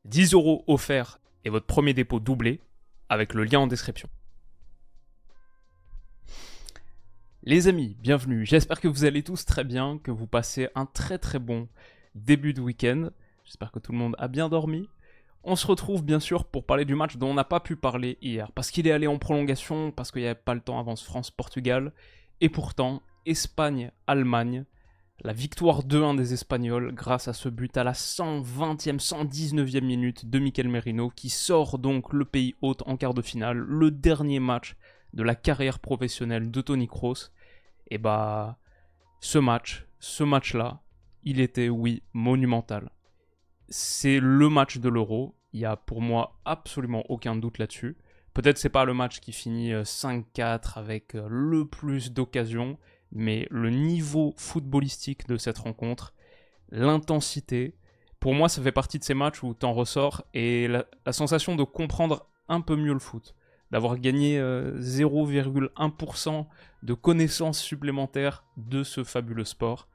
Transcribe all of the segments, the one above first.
10 € offerts et votre premier dépôt doublé avec le lien en description. Les amis, bienvenue. J'espère que vous allez tous très bien, que vous passez un très bon début de week-end. J'espère que tout le monde a bien dormi. On se retrouve bien sûr pour parler du match dont on n'a pas pu parler hier, parce qu'il est allé en prolongation, parce qu'il n'y avait pas le temps avant ce France-Portugal. Et pourtant, Espagne-Allemagne, la victoire 2-1 des Espagnols grâce à ce but à la 120e, 119e minute de Mikel Merino qui sort donc le pays hôte en quart de finale, le dernier match de la carrière professionnelle de Toni Kroos. Et bah, ce match-là, il était, oui, monumental. C'est le match de l'Euro, il y a pour moi absolument aucun doute là-dessus. Peut-être c'est pas le match qui finit 5-4 avec le plus d'occasions, mais le niveau footballistique de cette rencontre, l'intensité, pour moi ça fait partie de ces matchs où t'en ressors et la sensation de comprendre un peu mieux le foot, d'avoir gagné 0,1% de connaissances supplémentaires de ce fabuleux sport.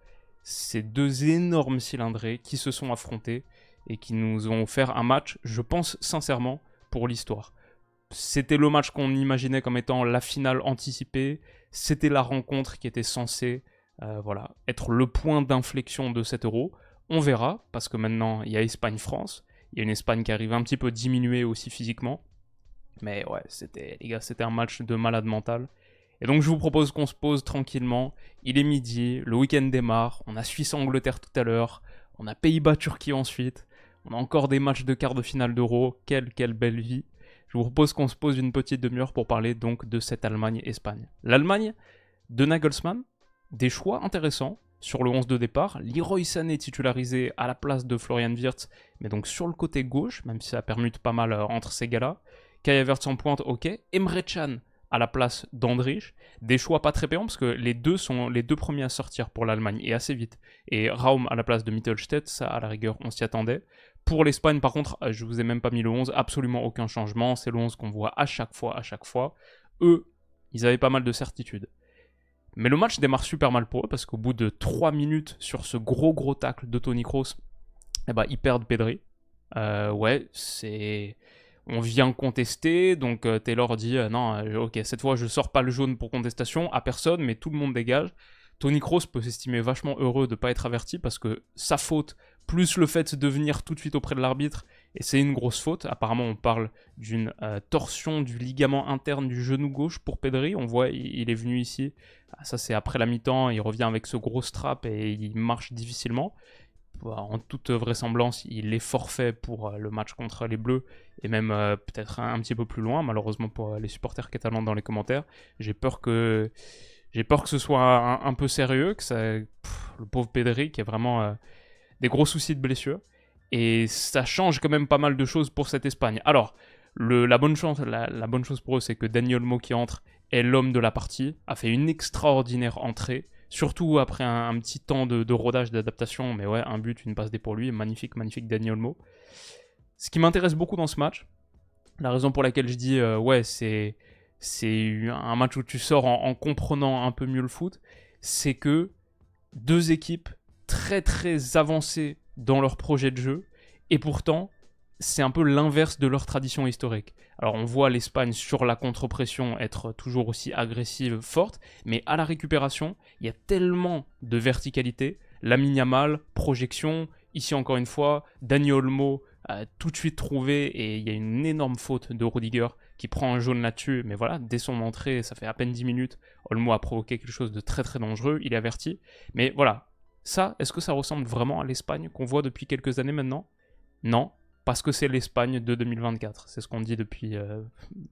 Ces deux énormes cylindrés qui se sont affrontés et qui nous ont offert un match, je pense sincèrement, pour l'histoire. C'était le match qu'on imaginait comme étant la finale anticipée, c'était la rencontre qui était censée être le point d'inflexion de cet Euro. On verra, parce que maintenant il y a Espagne-France, il y a une Espagne qui arrive un petit peu diminuée aussi physiquement, mais ouais, c'était un match de malade mental. Et donc je vous propose qu'on se pose tranquillement, il est midi, le week-end démarre, on a Suisse-Angleterre tout à l'heure, on a Pays-Bas-Turquie ensuite, on a encore des matchs de quart de finale d'Euro, quelle belle vie. Je vous propose qu'on se pose une petite demi-heure pour parler donc de cette Allemagne-Espagne. L'Allemagne de Nagelsmann, des choix intéressants sur le 11 de départ. Leroy Sané titularisé à la place de Florian Wirtz, mais donc sur le côté gauche, même si ça permute pas mal entre ces gars-là. Kai Havertz en pointe, ok. Emre Can à la place d'Andrich. Des choix pas très payants parce que les deux sont les deux premiers à sortir pour l'Allemagne et assez vite. Et Raum à la place de Mittelstädt, ça à la rigueur on s'y attendait. Pour l'Espagne, par contre, je vous ai même pas mis le 11, absolument aucun changement, c'est le 11 qu'on voit à chaque fois. Eux, ils avaient pas mal de certitudes. Mais le match démarre super mal pour eux, parce qu'au bout de 3 minutes sur ce gros tacle de Toni Kroos, ils perdent Pedri. On vient contester, donc Taylor dit ok, cette fois je sors pas le jaune pour contestation, à personne, mais tout le monde dégage. Toni Kroos peut s'estimer vachement heureux de ne pas être averti parce que sa faute, plus le fait de venir tout de suite auprès de l'arbitre, et c'est une grosse faute. Apparemment, on parle d'une torsion du ligament interne du genou gauche pour Pedri. On voit, il est venu ici. Ça, c'est après la mi-temps. Il revient avec ce gros strap et il marche difficilement. En toute vraisemblance, il est forfait pour le match contre les Bleus et même peut-être un petit peu plus loin, malheureusement pour les supporters catalans dans les commentaires. J'ai peur que ce soit un peu sérieux, le pauvre Pedri qui a vraiment des gros soucis de blessure. Et ça change quand même pas mal de choses pour cette Espagne. Alors, la bonne chose pour eux, c'est que Dani Olmo qui entre est l'homme de la partie, a fait une extraordinaire entrée, surtout après un petit temps de rodage, d'adaptation. Mais ouais, un but, une passe D pour lui, magnifique Dani Olmo. Ce qui m'intéresse beaucoup dans ce match, la raison pour laquelle je dis c'est un match où tu sors en comprenant un peu mieux le foot, c'est que deux équipes très avancées dans leur projet de jeu, et pourtant, c'est un peu l'inverse de leur tradition historique. Alors on voit l'Espagne sur la contre-pression être toujours aussi agressive, forte, mais à la récupération, il y a tellement de verticalité. Lamine Yamal, projection, ici encore une fois, Dani Olmo a tout de suite trouvé, et il y a une énorme faute de Rudiger qui prend un jaune là-dessus, mais voilà, dès son entrée, ça fait à peine 10 minutes, Olmo a provoqué quelque chose de très dangereux, il est averti, mais voilà, ça, est-ce que ça ressemble vraiment à l'Espagne qu'on voit depuis quelques années maintenant ? Non, parce que c'est l'Espagne de 2024, c'est ce qu'on dit depuis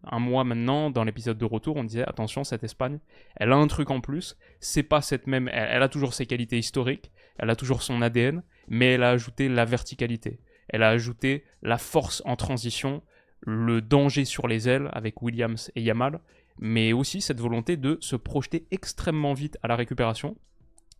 un mois maintenant, dans l'épisode de retour, on disait, attention, cette Espagne, elle a un truc en plus, c'est pas cette même, elle a toujours ses qualités historiques, elle a toujours son ADN, mais elle a ajouté la verticalité. Elle a ajouté la force en transition, le danger sur les ailes avec Williams et Yamal, mais aussi cette volonté de se projeter extrêmement vite à la récupération.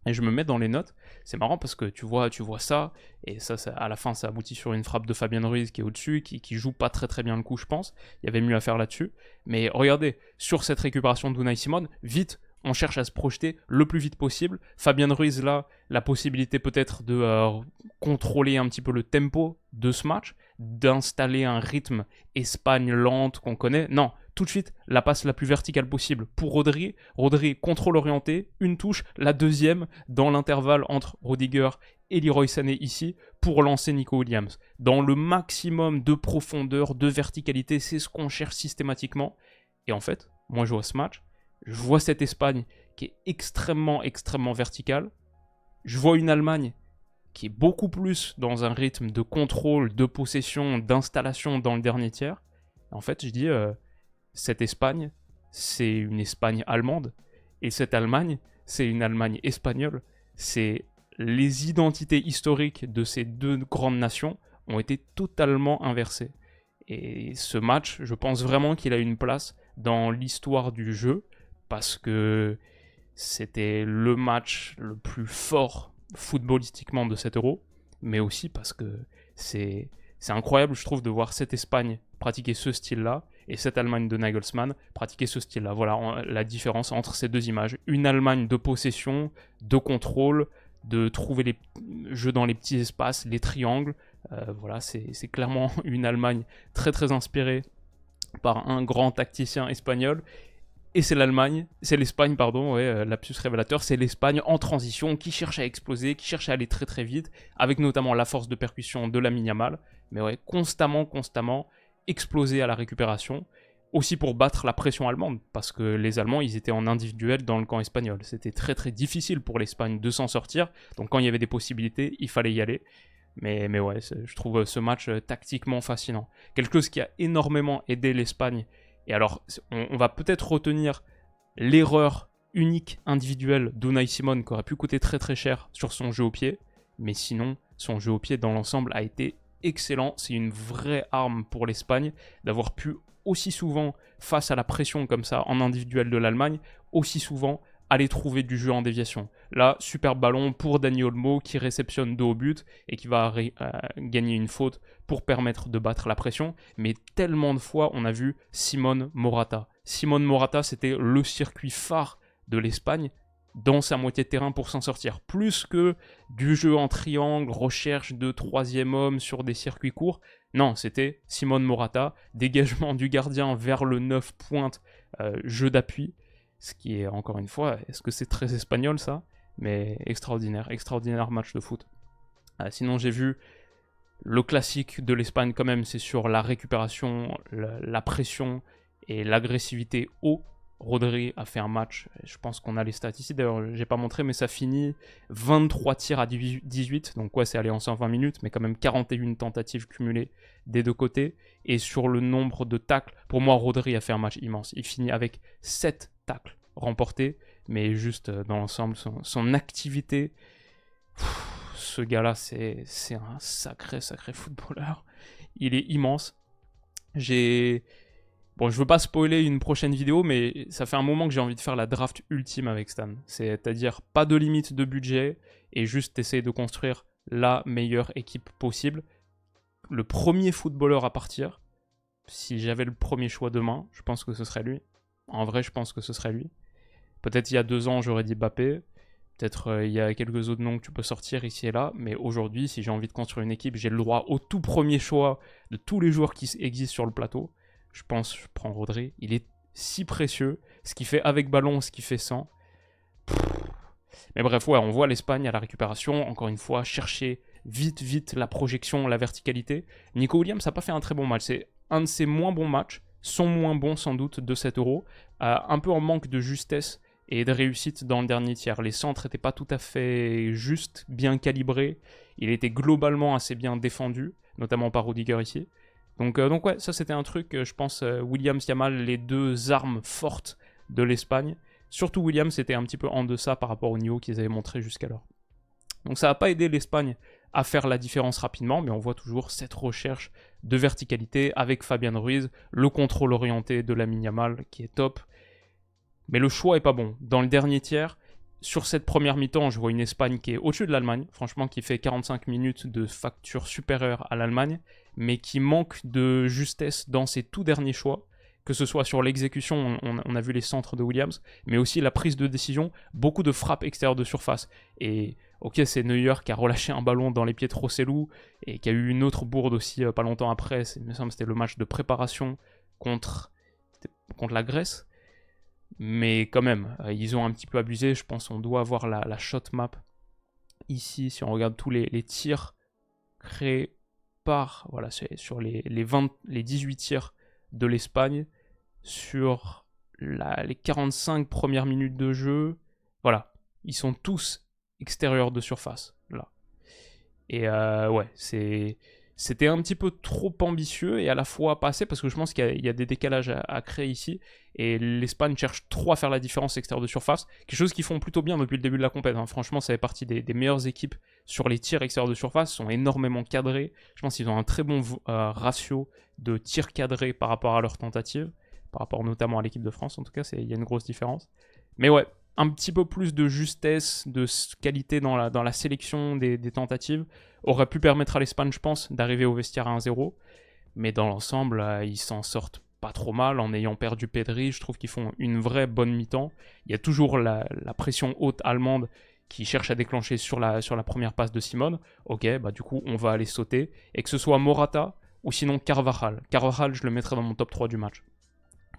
Et je me mets dans les notes, c'est marrant parce que tu vois ça, et ça à la fin ça aboutit sur une frappe de Fabien Ruiz qui est au-dessus, qui joue pas très bien le coup je pense, il y avait mieux à faire là-dessus, mais regardez, sur cette récupération d'Unai Simon, vite, on cherche à se projeter le plus vite possible. Fabien Ruiz là, la possibilité peut-être de contrôler un petit peu le tempo de ce match, d'installer un rythme Espagne lente qu'on connaît. Non, tout de suite, la passe la plus verticale possible pour Rodri. Rodri, contrôle orienté, une touche, la deuxième dans l'intervalle entre Rudiger et Leroy Sané ici pour lancer Nico Williams. Dans le maximum de profondeur, de verticalité, c'est ce qu'on cherche systématiquement. Et en fait, moi je vois ce match, je vois cette Espagne qui est extrêmement verticale. Je vois une Allemagne qui est beaucoup plus dans un rythme de contrôle, de possession, d'installation dans le dernier tiers. En fait, je dis, cette Espagne, c'est une Espagne allemande, et cette Allemagne, c'est une Allemagne espagnole. C'est les identités historiques de ces deux grandes nations ont été totalement inversées. Et ce match, je pense vraiment qu'il a une place dans l'histoire du jeu, parce que c'était le match le plus fort footballistiquement de cet Euro, mais aussi parce que c'est incroyable, je trouve, de voir cette Espagne pratiquer ce style-là et cette Allemagne de Nagelsmann pratiquer ce style-là. Voilà la différence entre ces deux images. Une Allemagne de possession, de contrôle, de trouver les jeux dans les petits espaces, les triangles. Voilà, c'est clairement une Allemagne très inspirée par un grand tacticien espagnol. Et c'est l'Espagne, pardon, lapsus révélateur, c'est l'Espagne en transition qui cherche à exploser, qui cherche à aller très vite, avec notamment la force de percussion de Lamine Yamal, mais ouais, constamment exploser à la récupération, aussi pour battre la pression allemande, parce que les Allemands, ils étaient en individuel dans le camp espagnol. C'était très difficile pour l'Espagne de s'en sortir, donc quand il y avait des possibilités, il fallait y aller. Mais ouais, je trouve ce match tactiquement fascinant. Quelque chose qui a énormément aidé l'Espagne. Et alors, on va peut-être retenir l'erreur unique individuelle d'Unai Simon qui aurait pu coûter très cher sur son jeu au pied. Mais sinon, son jeu au pied dans l'ensemble a été excellent. C'est une vraie arme pour l'Espagne d'avoir pu aussi souvent, face à la pression comme ça en individuel de l'Allemagne, aussi souvent aller trouver du jeu en déviation. Là, super ballon pour Dani Olmo qui réceptionne dos au but et qui va gagner une faute pour permettre de battre la pression. Mais tellement de fois, on a vu Simone Morata. Simone Morata, c'était le circuit phare de l'Espagne dans sa moitié de terrain pour s'en sortir. Plus que du jeu en triangle, recherche de troisième homme sur des circuits courts. Non, c'était Simone Morata, dégagement du gardien vers le 9 pointe, jeu d'appui. Ce qui est, encore une fois, est-ce que c'est très espagnol ça? Mais extraordinaire match de foot. Sinon, j'ai vu le classique de l'Espagne quand même, c'est sur la récupération, la pression et l'agressivité haut. Rodri a fait un match, je pense qu'on a les statistiques, d'ailleurs j'ai pas montré, mais ça finit 23 tirs à 18, donc ouais c'est allé en 120 minutes, mais quand même 41 tentatives cumulées des deux côtés. Et sur le nombre de tacles, pour moi Rodri a fait un match immense, il finit avec 7 tacles remportés, mais juste dans l'ensemble, son activité, ce gars-là c'est un sacré footballeur, il est immense. Bon, je veux pas spoiler une prochaine vidéo, mais ça fait un moment que j'ai envie de faire la draft ultime avec Stan. C'est-à-dire pas de limite de budget et juste essayer de construire la meilleure équipe possible. Le premier footballeur à partir, si j'avais le premier choix demain, je pense que ce serait lui. En vrai, je pense que ce serait lui. Peut-être il y a 2 ans, j'aurais dit Mbappé. Peut-être il y a quelques autres noms que tu peux sortir ici et là. Mais aujourd'hui, si j'ai envie de construire une équipe, j'ai le droit au tout premier choix de tous les joueurs qui existent sur le plateau. Je pense, je prends Rodri. Il est si précieux. Ce qu'il fait avec ballon, ce qu'il fait sans. Mais bref, ouais, on voit l'Espagne à la récupération. Encore une fois, chercher vite la projection, la verticalité. Nico Williams n'a pas fait un très bon match. C'est un de ses moins bons matchs. Son moins bon, sans doute, de cet Euro. Un peu en manque de justesse et de réussite dans le dernier tiers. Les centres n'étaient pas tout à fait justes, bien calibrés. Il était globalement assez bien défendu, notamment par Rudiger ici. Donc ouais, ça c'était un truc, je pense, Williams, Yamal, les deux armes fortes de l'Espagne. Surtout Williams, c'était un petit peu en deçà par rapport au niveau qu'ils avaient montré jusqu'alors. Donc ça n'a pas aidé l'Espagne à faire la différence rapidement, mais on voit toujours cette recherche de verticalité avec Fabian Ruiz, le contrôle orienté de Lamine Yamal qui est top. Mais le choix est pas bon. Dans le dernier tiers, sur cette première mi-temps, je vois une Espagne qui est au-dessus de l'Allemagne, franchement qui fait 45 minutes de facture supérieure à l'Allemagne, mais qui manque de justesse dans ses tout derniers choix, que ce soit sur l'exécution, on a vu les centres de Williams, mais aussi la prise de décision, beaucoup de frappes extérieures de surface. Et Ok, c'est Neuer qui a relâché un ballon dans les pieds de Rossellou et qui a eu une autre bourde aussi pas longtemps après. Il me semble que c'était le match de préparation contre la Grèce. Mais quand même, ils ont un petit peu abusé. Je pense qu'on doit avoir la shot map ici. Si on regarde tous les tirs créés par... Voilà, c'est sur les 18 tirs de l'Espagne. Sur les 45 premières minutes de jeu. Voilà, ils sont tous extérieurs de surface, là. Et ouais, c'était un petit peu trop ambitieux et à la fois pas assez, parce que je pense qu'il y a des décalages à créer ici, et l'Espagne cherche trop à faire la différence extérieure de surface, quelque chose qu'ils font plutôt bien depuis le début de la compétition. Hein. Franchement, ça fait partie des meilleures équipes sur les tirs extérieurs de surface, ils sont énormément cadrés. Je pense qu'ils ont un très bon ratio de tirs cadrés par rapport à leurs tentatives, par rapport notamment à l'équipe de France, en tout cas, il y a une grosse différence. Mais ouais, un petit peu plus de justesse, de qualité dans la sélection des tentatives aurait pu permettre à l'Espagne, je pense, d'arriver au vestiaire à 1-0. Mais dans l'ensemble, ils s'en sortent pas trop mal en ayant perdu Pedri. Je trouve qu'ils font une vraie bonne mi-temps. Il y a toujours la pression haute allemande qui cherche à déclencher sur la première passe de Simone. Ok, bah du coup, on va aller sauter. Et que ce soit Morata ou sinon Carvajal. Carvajal, je le mettrais dans mon top 3 du match.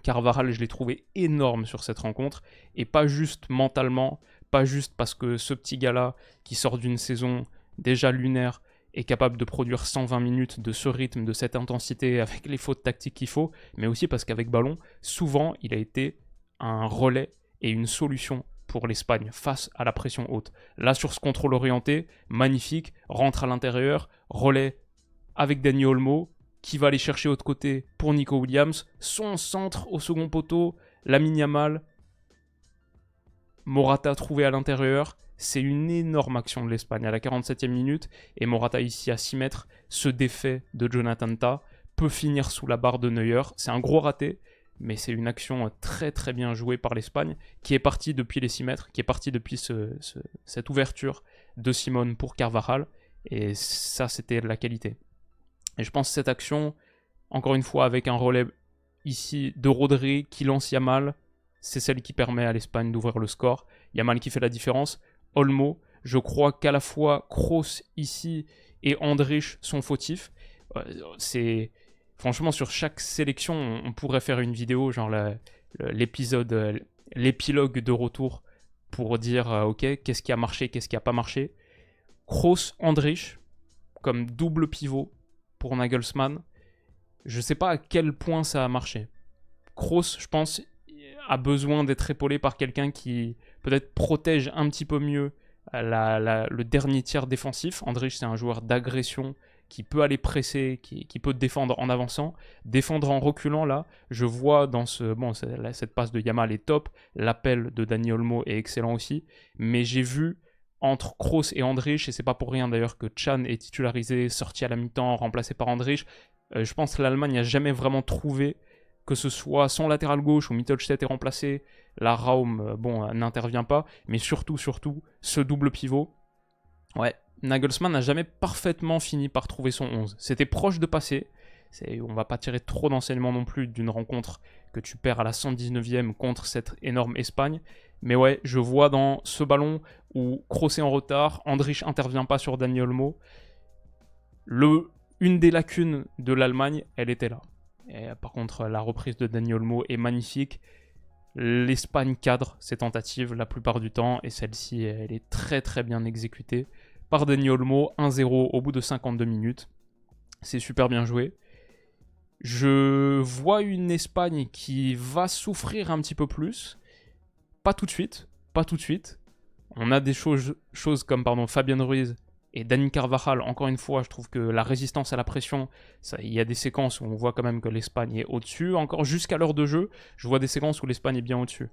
Carvajal, je l'ai trouvé énorme sur cette rencontre, et pas juste mentalement, pas juste parce que ce petit gars-là, qui sort d'une saison déjà lunaire, est capable de produire 120 minutes de ce rythme, de cette intensité, avec les fautes tactiques qu'il faut, mais aussi parce qu'avec ballon, souvent, il a été un relais et une solution pour l'Espagne face à la pression haute. Là, sur ce contrôle orienté, magnifique, rentre à l'intérieur, relais avec Dani Olmo, qui va aller chercher l'autre côté pour Nico Williams, son centre au second poteau, Lamine Yamal, Morata trouvé à l'intérieur. C'est une énorme action de l'Espagne à la 47e minute, et Morata ici à 6 mètres se défait de Jonathan Tah, peut finir sous la barre de Neuer. C'est un gros raté, mais c'est une action très très bien jouée par l'Espagne, qui est partie depuis les 6 mètres, qui est partie depuis cette ouverture de Simone pour Carvajal, et ça c'était de la qualité. Et je pense que cette action, encore une fois avec un relais ici de Rodri qui lance Yamal, c'est celle qui permet à l'Espagne d'ouvrir le score. Yamal qui fait la différence. Olmo, je crois qu'à la fois Kroos ici et Andrich sont fautifs. C'est franchement, sur chaque sélection, on pourrait faire une vidéo, genre l'épisode, l'épilogue de retour, pour dire ok, qu'est-ce qui a marché, qu'est-ce qui a pas marché. Kroos, Andrich comme double pivot pour Nagelsmann, je sais pas à quel point ça a marché. Kroos, je pense, a besoin d'être épaulé par quelqu'un qui peut-être protège un petit peu mieux le dernier tiers défensif. Andrich, c'est un joueur d'agression qui peut aller presser, qui peut défendre en avançant, défendre en reculant. Là, je vois dans cette passe de Yamal est top, l'appel de Dani Olmo est excellent aussi, mais j'ai vu entre Kroos et Andrich, et c'est pas pour rien d'ailleurs que Can est titularisé, sorti à la mi-temps, remplacé par Andrich. Je pense que l'Allemagne n'a jamais vraiment trouvé, que ce soit son latéral gauche où Mittelstedt est remplacé, la Raum n'intervient pas, mais surtout ce double pivot. Ouais, Nagelsmann n'a jamais parfaitement fini par trouver son 11. C'était proche de passer. On va pas tirer trop d'enseignements non plus d'une rencontre que tu perds à la 119e contre cette énorme Espagne. Mais ouais, je vois dans ce ballon où Kroos est en retard, Andrich intervient pas sur Dani Olmo. Une des lacunes de l'Allemagne, elle était là. Et par contre, la reprise de Dani Olmo est magnifique. L'Espagne cadre ses tentatives la plupart du temps, et celle-ci, elle est très très bien exécutée par Dani Olmo. 1-0 au bout de 52 minutes. C'est super bien joué. Je vois une Espagne qui va souffrir un petit peu plus. Pas tout de suite. On a des choses comme Fabien Ruiz et Dani Carvajal. Encore une fois, je trouve que la résistance à la pression, il y a des séquences où on voit quand même que l'Espagne est au-dessus. Encore jusqu'à l'heure de jeu, je vois des séquences où l'Espagne est bien au-dessus.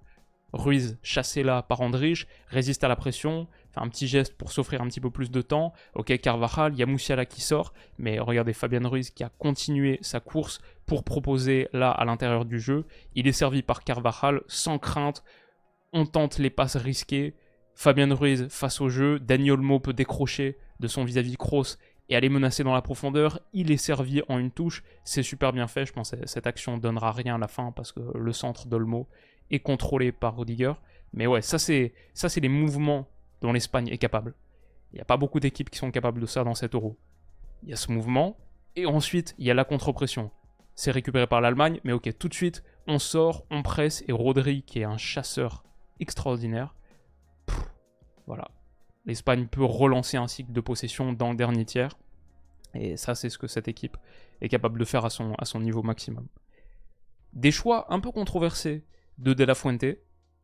Ruiz, chassé là par Andrich, résiste à la pression, fait un petit geste pour s'offrir un petit peu plus de temps. Ok, Carvajal, il y a Musiala qui sort, mais regardez Fabien Ruiz qui a continué sa course pour proposer là à l'intérieur du jeu. Il est servi par Carvajal sans crainte. On tente les passes risquées. Fabien Ruiz face au jeu. Dani Olmo peut décrocher de son vis-à-vis Kroos et aller menacer dans la profondeur. Il est servi en une touche. C'est super bien fait. Je pense que cette action ne donnera rien à la fin parce que le centre d'Olmo est contrôlé par Rudiger. Mais ouais, ça c'est les mouvements dont l'Espagne est capable. Il n'y a pas beaucoup d'équipes qui sont capables de ça dans cet Euro. Il y a ce mouvement, et ensuite, il y a la contre-pression. C'est récupéré par l'Allemagne, mais ok, tout de suite, on sort, on presse, et Rodri, qui est un chasseur extraordinaire, voilà. L'Espagne peut relancer un cycle de possession dans le dernier tiers, et ça, c'est ce que cette équipe est capable de faire à son niveau maximum. Des choix un peu controversés de La Fuente,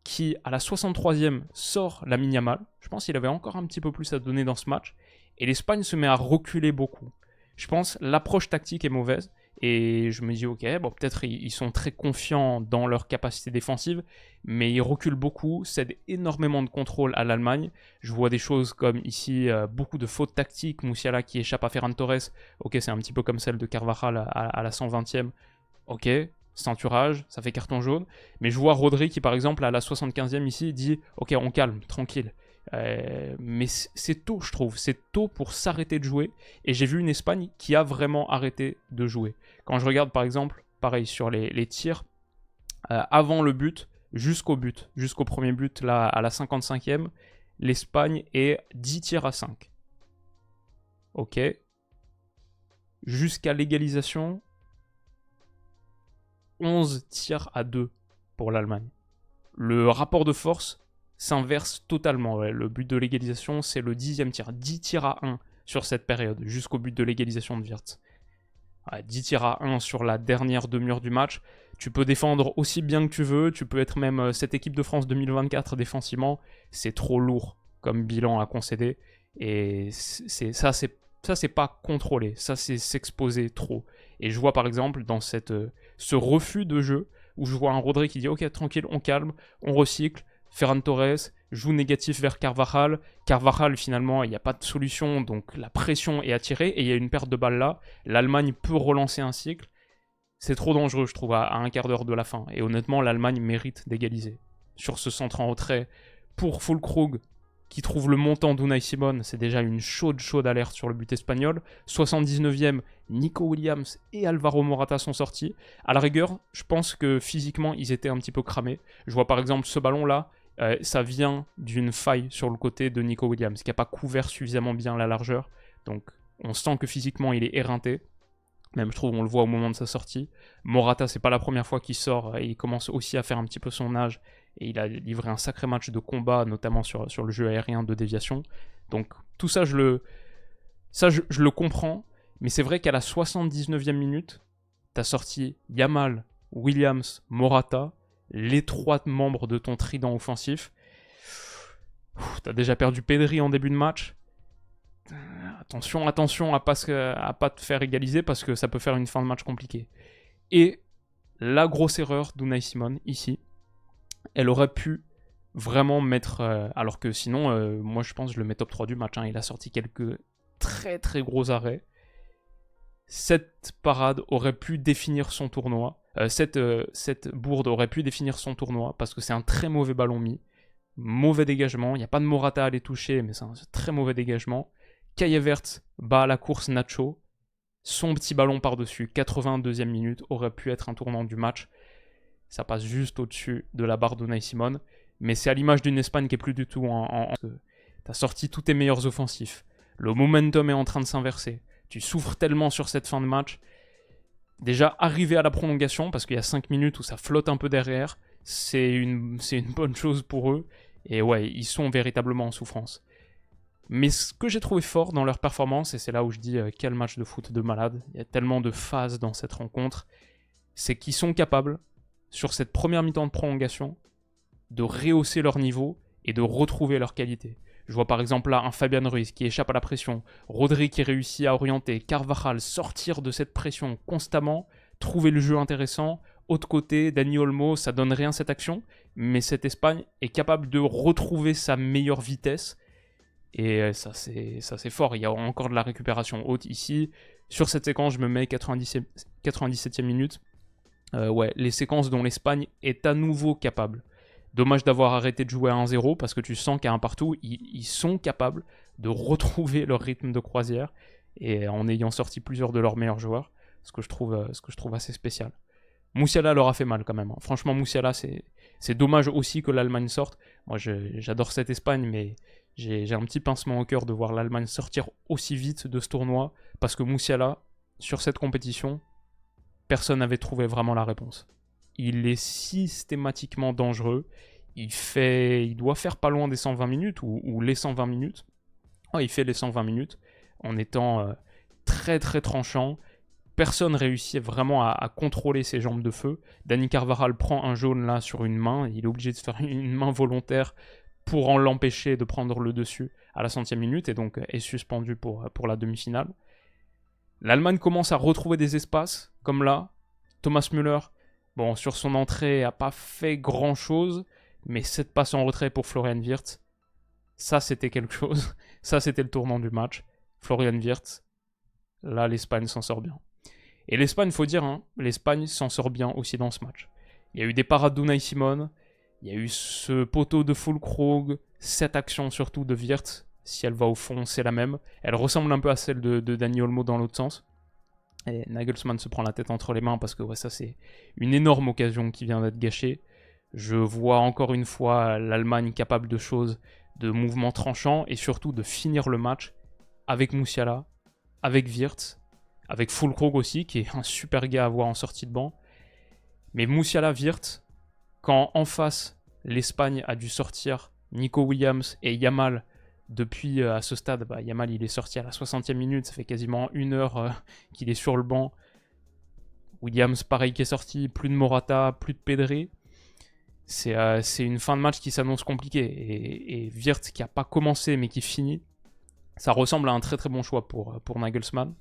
qui, à la 63e, sort Lamine Yamal. Je pense qu'il avait encore un petit peu plus à donner dans ce match, et l'Espagne se met à reculer beaucoup. Je pense l'approche tactique est mauvaise, et je me dis, ok, bon, peut-être ils sont très confiants dans leur capacité défensive, mais ils reculent beaucoup, cèdent énormément de contrôle à l'Allemagne. Je vois des choses comme ici, beaucoup de fautes tactiques, Musiala qui échappe à Ferran Torres, ok, c'est un petit peu comme celle de Carvajal à la 120e, ok, ceinturage, ça fait carton jaune, mais je vois Rodri qui par exemple à la 75e ici dit, ok, on calme, tranquille. Mais c'est tôt, je trouve. C'est tôt pour s'arrêter de jouer. Et j'ai vu une Espagne qui a vraiment arrêté de jouer. Quand je regarde, par exemple, pareil, sur les tirs, avant le but, jusqu'au premier but, là, à la 55e, l'Espagne est 10 tirs à 5. Ok. Jusqu'à l'égalisation, 11 tirs à 2 pour l'Allemagne. Le rapport de force s'inverse totalement. Ouais. Le but de l'égalisation, c'est le 10e tir. 10 tirs à 1 sur cette période, jusqu'au but de l'égalisation de Wirtz. Ouais, 10 tirs à 1 sur la dernière demi-heure du match. Tu peux défendre aussi bien que tu veux. Tu peux être même cette équipe de France 2024 défensivement. C'est trop lourd comme bilan à concéder. Et ça, c'est pas contrôlé. Ça, c'est s'exposer trop. Et je vois par exemple dans ce refus de jeu où je vois un Rodri qui dit « Ok, tranquille, on calme, on recycle ». Ferran Torres joue négatif vers Carvajal. Carvajal, finalement, il n'y a pas de solution, donc la pression est attirée et il y a une perte de balle là. L'Allemagne peut relancer un cycle. C'est trop dangereux, je trouve, à un quart d'heure de la fin. Et honnêtement, l'Allemagne mérite d'égaliser. Sur ce centre en retrait, pour Füllkrug, qui trouve le montant d'Unai Simon, c'est déjà une chaude alerte sur le but espagnol. 79e, Nico Williams et Alvaro Morata sont sortis. À la rigueur, je pense que physiquement, ils étaient un petit peu cramés. Je vois par exemple ce ballon-là, ça vient d'une faille sur le côté de Nico Williams, qui n'a pas couvert suffisamment bien la largeur. Donc on sent que physiquement, il est éreinté. Même je trouve on le voit au moment de sa sortie. Morata, c'est pas la première fois qu'il sort, et il commence aussi à faire un petit peu son âge. Et il a livré un sacré match de combat, notamment sur le jeu aérien de déviation. Donc tout ça, je le comprends. Mais c'est vrai qu'à la 79e minute, t'as sorti Yamal, Williams, Morata, les 3 membres de ton trident offensif. T'as déjà perdu Pedri en début de match. Attention à pas te faire égaliser parce que ça peut faire une fin de match compliquée. Et la grosse erreur d'Unai Simon ici, elle aurait pu vraiment mettre... alors que sinon, moi je pense que je le mets top 3 du match. Hein. Il a sorti quelques très très gros arrêts. Cette parade aurait pu définir son tournoi. Cette bourde aurait pu définir son tournoi parce que c'est un très mauvais ballon mis. Mauvais dégagement. Il n'y a pas de Morata à les toucher, mais c'est un très mauvais dégagement. Kai Havertz bat à la course Nacho. Son petit ballon par-dessus, 82e minute, aurait pu être un tournant du match. Ça passe juste au-dessus de la barre d'Unai Simon. Mais c'est à l'image d'une Espagne qui est plus du tout T'as sorti tous tes meilleurs offensifs. Le momentum est en train de s'inverser. Tu souffres tellement sur cette fin de match. Déjà, arriver à la prolongation, parce qu'il y a 5 minutes où ça flotte un peu derrière, c'est une bonne chose pour eux. Et ouais, ils sont véritablement en souffrance. Mais ce que j'ai trouvé fort dans leur performance, et c'est là où je dis quel match de foot de malade, il y a tellement de phases dans cette rencontre, c'est qu'ils sont capables, sur cette première mi-temps de prolongation, de rehausser leur niveau et de retrouver leur qualité. Je vois par exemple là un Fabian Ruiz qui échappe à la pression, Rodri qui réussit à orienter, Carvajal sortir de cette pression constamment, trouver le jeu intéressant. Autre côté, Dani Olmo, ça donne rien cette action, mais cette Espagne est capable de retrouver sa meilleure vitesse. Et ça c'est fort, il y a encore de la récupération haute ici. Sur cette séquence, je me mets 97e minute. Ouais, les séquences dont l'Espagne est à nouveau capable. Dommage d'avoir arrêté de jouer à 1-0 parce que tu sens qu'à un partout, ils sont capables de retrouver leur rythme de croisière et en ayant sorti plusieurs de leurs meilleurs joueurs, ce que je trouve assez spécial. Musiala leur a fait mal quand même. Hein. Franchement, Musiala, c'est dommage aussi que l'Allemagne sorte. Moi, j'adore cette Espagne, mais J'ai un petit pincement au cœur de voir l'Allemagne sortir aussi vite de ce tournoi, parce que Musiala, sur cette compétition, personne n'avait trouvé vraiment la réponse. Il est systématiquement dangereux. Il doit faire pas loin des 120 minutes, ou les 120 minutes. Oh, il fait les 120 minutes, en étant très très tranchant. Personne réussit vraiment à contrôler ses jambes de feu. Dani Carvajal prend un jaune là sur une main. Il est obligé de faire une main volontaire pour en l'empêcher de prendre le dessus à la 100e minute et donc est suspendu pour la demi-finale. L'Allemagne commence à retrouver des espaces, comme là. Thomas Müller, bon, sur son entrée, n'a pas fait grand-chose, mais cette passe en retrait pour Florian Wirtz, ça c'était quelque chose. Ça c'était le tournant du match. Florian Wirtz, là l'Espagne s'en sort bien. Et l'Espagne, faut dire, hein, l'Espagne s'en sort bien aussi dans ce match. Il y a eu des parades d'Unai Simon, il y a eu ce poteau de Füllkrug, cette action surtout de Wirtz, si elle va au fond, c'est la même. Elle ressemble un peu à celle de Dani Olmo dans l'autre sens. Et Nagelsmann se prend la tête entre les mains parce que ouais, ça c'est une énorme occasion qui vient d'être gâchée. Je vois encore une fois l'Allemagne capable de choses, de mouvements tranchants et surtout de finir le match avec Musiala, avec Wirtz, avec Füllkrug aussi, qui est un super gars à voir en sortie de banc. Mais Musiala, Wirtz, quand en face, l'Espagne a dû sortir Nico Williams et Yamal depuis à ce stade, Yamal il est sorti à la 60e minute, ça fait quasiment 1 heure qu'il est sur le banc. Williams pareil qui est sorti, plus de Morata, plus de Pedri. C'est une fin de match qui s'annonce compliquée. Et Wirtz qui n'a pas commencé mais qui finit, ça ressemble à un très très bon choix pour Nagelsmann.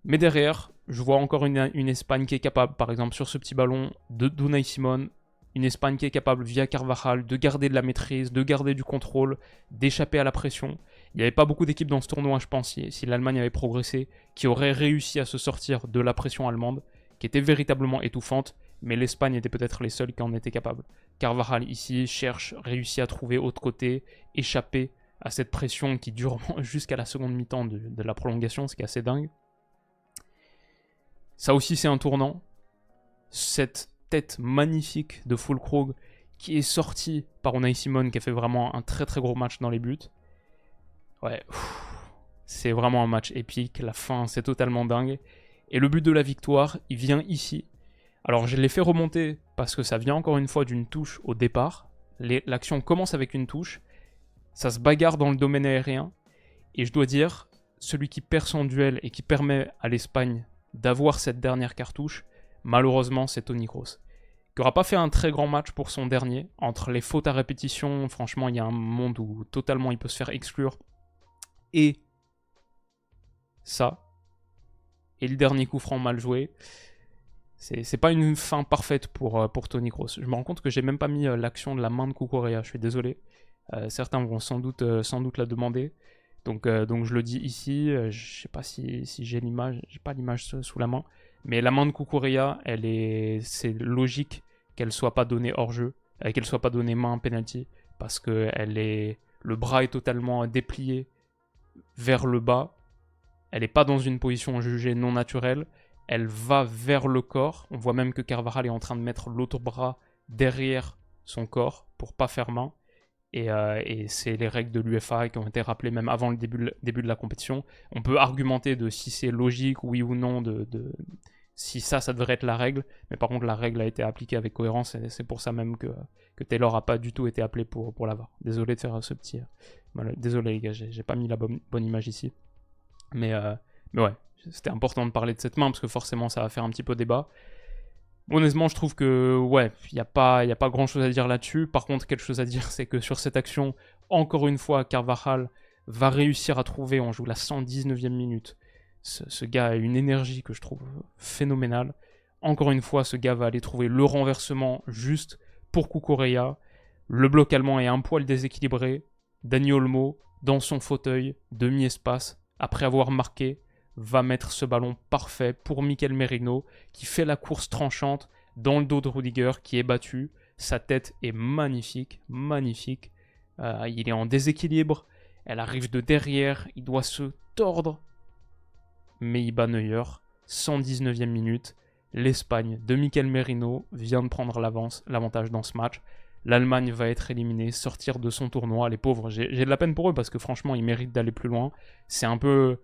Mais derrière, je vois encore une Espagne qui est capable, par exemple sur ce petit ballon d'Unai Simon, une Espagne qui est capable via Carvajal de garder de la maîtrise, de garder du contrôle, d'échapper à la pression. Il n'y avait pas beaucoup d'équipes dans ce tournoi, je pense, si l'Allemagne avait progressé, qui auraient réussi à se sortir de la pression allemande, qui était véritablement étouffante, mais l'Espagne était peut-être les seuls qui en étaient capables. Carvajal ici réussit à trouver autre côté, échapper à cette pression qui dure jusqu'à la seconde mi-temps de la prolongation, ce qui est assez dingue. Ça aussi c'est un tournant. Cette tête magnifique de Füllkrug qui est sortie par Unai Simon qui a fait vraiment un très très gros match dans les buts. Ouais, c'est vraiment un match épique. La fin c'est totalement dingue. Et le but de la victoire, il vient ici. Alors je l'ai fait remonter parce que ça vient encore une fois d'une touche au départ. L'action commence avec une touche. Ça se bagarre dans le domaine aérien. Et je dois dire, celui qui perd son duel et qui permet à l'Espagne d'avoir cette dernière cartouche, malheureusement, c'est Toni Kroos. Qui n'aura pas fait un très grand match pour son dernier. Entre les fautes à répétition, franchement, il y a un monde où totalement il peut se faire exclure. Et ça. Et le dernier coup franc mal joué. C'est pas une fin parfaite pour Toni Kroos. Je me rends compte que j'ai même pas mis l'action de la main de Cucurella. Je suis désolé. Certains vont sans doute la demander. Donc je le dis ici, je sais pas si j'ai l'image, j'ai pas l'image sous la main, mais la main de Cucurella, c'est logique qu'elle soit pas donnée hors jeu, qu'elle soit pas donnée main penalty, parce que le bras est totalement déplié vers le bas, elle est pas dans une position jugée non naturelle, elle va vers le corps, on voit même que Carvajal est en train de mettre l'autre bras derrière son corps pour pas faire main. Et c'est les règles de l'UEFA qui ont été rappelées même avant le début de la compétition. On peut argumenter de si c'est logique, oui ou non, si ça devrait être la règle. Mais par contre, la règle a été appliquée avec cohérence. Et c'est pour ça même que Taylor n'a pas du tout été appelé pour la VAR. Désolé de faire ce petit... désolé les gars, j'ai pas mis la bonne image ici. Mais ouais, c'était important de parler de cette main parce que forcément ça va faire un petit peu débat. Honnêtement, je trouve que, ouais, il n'y a pas grand chose à dire là-dessus. Par contre, quelque chose à dire, c'est que sur cette action, encore une fois, Carvajal va réussir à trouver, on joue la 119e minute. Ce gars a une énergie que je trouve phénoménale. Encore une fois, ce gars va aller trouver le renversement juste pour Cucurella. Le bloc allemand est un poil déséquilibré. Dani Olmo, dans son fauteuil, demi-espace, après avoir marqué, va mettre ce ballon parfait pour Mikel Merino, qui fait la course tranchante dans le dos de Rudiger, qui est battu. Sa tête est magnifique, magnifique. Il est en déséquilibre, elle arrive de derrière, il doit se tordre. Mais il bat Neuer, 119e minute. L'Espagne de Mikel Merino vient de prendre l'avantage dans ce match. L'Allemagne va être éliminée, sortir de son tournoi. Les pauvres, j'ai de la peine pour eux parce que franchement, ils méritent d'aller plus loin. C'est un peu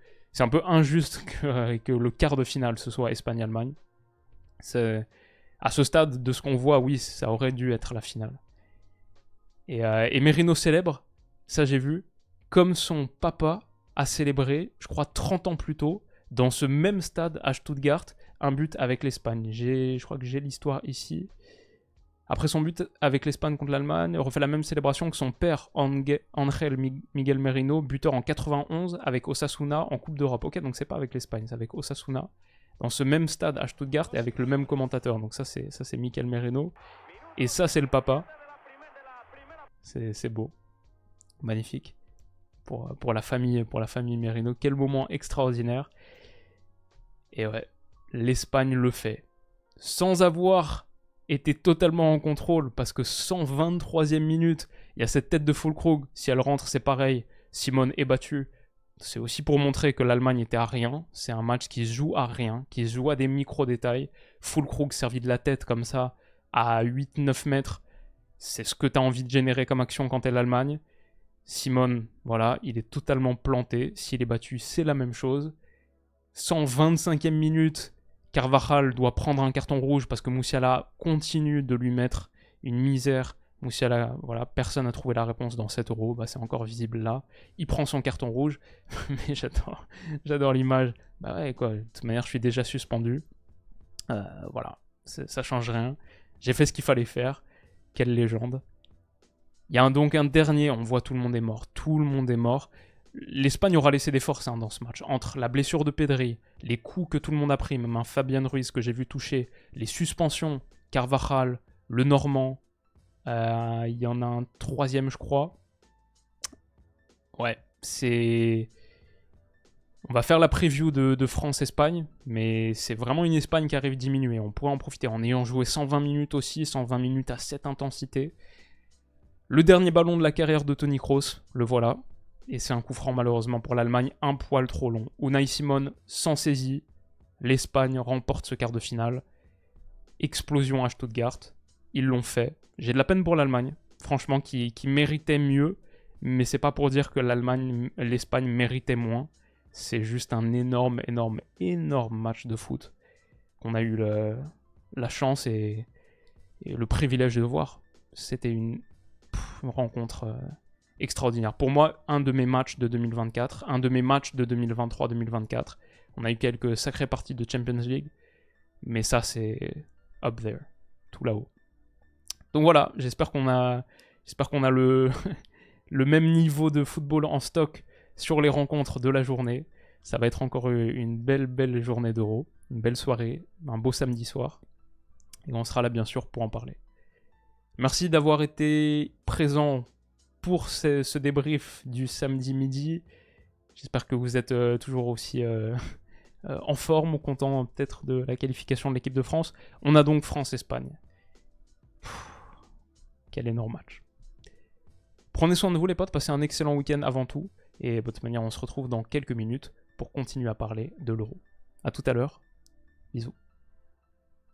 injuste que le quart de finale ce soit Espagne-Allemagne. À ce stade, de ce qu'on voit, oui, ça aurait dû être la finale. Et Merino célèbre, ça j'ai vu, comme son papa a célébré, je crois 30 ans plus tôt, dans ce même stade à Stuttgart, un but avec l'Espagne. Je crois que j'ai l'histoire ici. Après son but avec l'Espagne contre l'Allemagne, refait la même célébration que son père, Ángel Miguel Merino, buteur en 91 avec Osasuna en Coupe d'Europe. Ok, donc c'est pas avec l'Espagne, c'est avec Osasuna, dans ce même stade à Stuttgart et avec le même commentateur. Donc ça c'est Miguel Merino. Et ça c'est le papa. C'est beau. Magnifique. Pour la famille Merino. Quel moment extraordinaire. Et ouais, l'Espagne le fait. Sans avoir été totalement en contrôle, parce que 123e minute, il y a cette tête de Füllkrug. Si elle rentre, c'est pareil. Simone est battue. C'est aussi pour montrer que l'Allemagne était à rien. C'est un match qui se joue à rien, qui se joue à des micro-détails. Füllkrug servi de la tête comme ça, à 8-9 mètres. C'est ce que tu as envie de générer comme action quand t'es l'Allemagne. Simone, voilà, il est totalement planté. S'il est battu, c'est la même chose. 125e minute, Carvajal doit prendre un carton rouge parce que Musiala continue de lui mettre une misère. Musiala, voilà, personne n'a trouvé la réponse dans 7 euros, bah, c'est encore visible là. Il prend son carton rouge, mais j'adore l'image. Bah ouais, quoi, de toute manière, je suis déjà suspendu. Voilà, ça change rien. J'ai fait ce qu'il fallait faire. Quelle légende. Il y a donc un dernier, on voit tout le monde est mort. Tout le monde est mort. L'Espagne aura laissé des forces dans ce match. Entre la blessure de Pedri, les coups que tout le monde a pris, même un Fabian Ruiz que j'ai vu toucher, les suspensions, Carvajal, le Normand, il y en a un troisième je crois. Ouais, c'est... On va faire la preview de France-Espagne, mais c'est vraiment une Espagne qui arrive diminuée. On pourrait en profiter en ayant joué 120 minutes aussi, 120 minutes à cette intensité. Le dernier ballon de la carrière de Toni Kroos, le voilà. Et c'est un coup franc malheureusement pour l'Allemagne, un poil trop long. Unai Simon s'en saisit. L'Espagne remporte ce quart de finale. Explosion à Stuttgart. Ils l'ont fait. J'ai de la peine pour l'Allemagne, franchement, qui méritait mieux. Mais c'est pas pour dire que l'Espagne méritait moins. C'est juste un énorme match de foot qu'on a eu la chance et le privilège de voir. C'était une rencontre extraordinaire. Pour moi, un de mes matchs de 2024, un de mes matchs de 2023-2024. On a eu quelques sacrées parties de Champions League, mais ça, c'est up there, tout là-haut. Donc voilà, j'espère qu'on a le, le même niveau de football en stock sur les rencontres de la journée. Ça va être encore une belle journée d'Euro, une belle soirée, un beau samedi soir. Et on sera là bien sûr pour en parler. Merci d'avoir été présent pour ce débrief du samedi midi. J'espère que vous êtes toujours aussi en forme ou content peut-être de la qualification de l'équipe de France. On a donc France-Espagne. Quel énorme match. Prenez soin de vous les potes, passez un excellent week-end avant tout. Et de toute manière, on se retrouve dans quelques minutes pour continuer à parler de l'Euro. A tout à l'heure. Bisous.